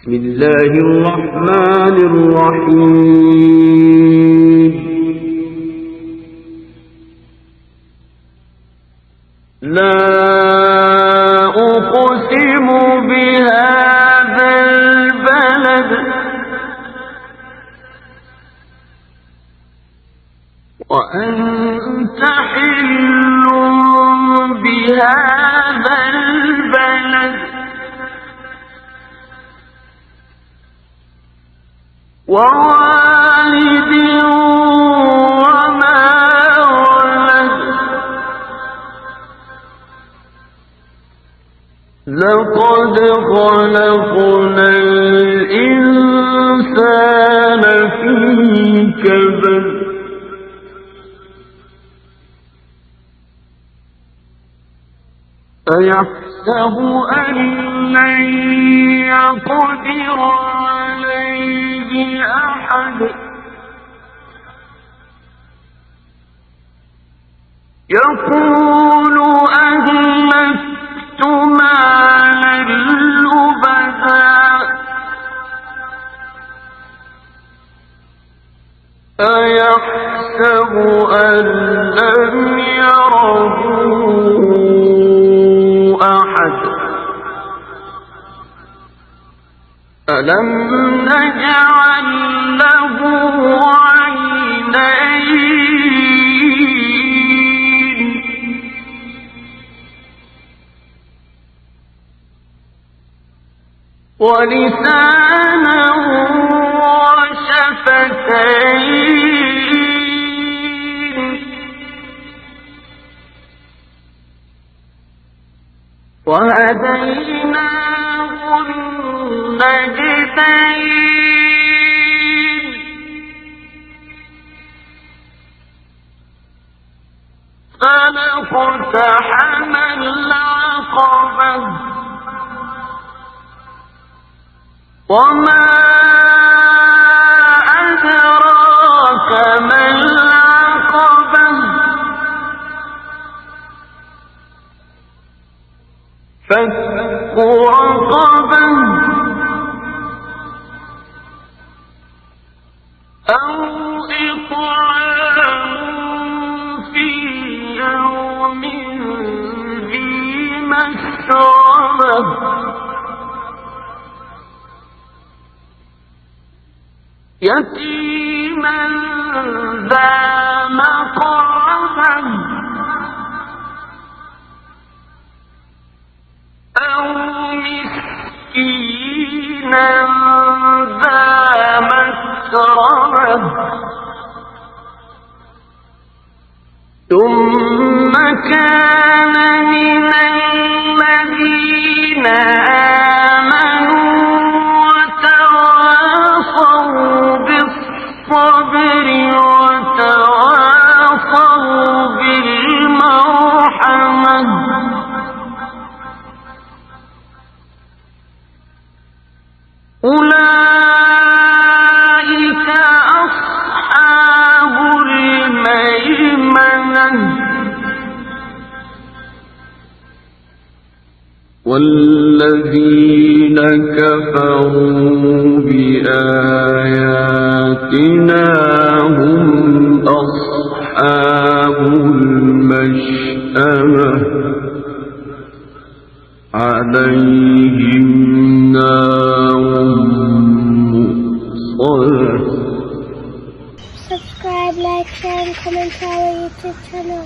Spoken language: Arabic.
بسم الله الرحمن الرحيم. لا أقسم بهذا البلد وأنت حل بهذا البلد ووالد وما ولد لقد خلقنا الإنسان في كبد أيحسب أن لن يقدر عليه أحد يقول أهلكت مالا لبدا أيحسب أن لم يره ألم نجعل له عينين ولسانا وشفتين وهديناه النجدين فلاقتحم العقبة وما أدراك ما العقبة فك رقبة أو إطعام في يوم ذي مسغبة يتيما ذا مقربة أو مسكينا ذا مسربة ثم كان من الذين آمنوا وتواصوا بالصبر وتواصوا بالمرحمة أولئك أصحاب الميمنة والذين كفروا بآياتنا هم أصحاب المشأمة عليهم نار مؤصدة. Subscribe, like, share, and comment to our YouTube channel.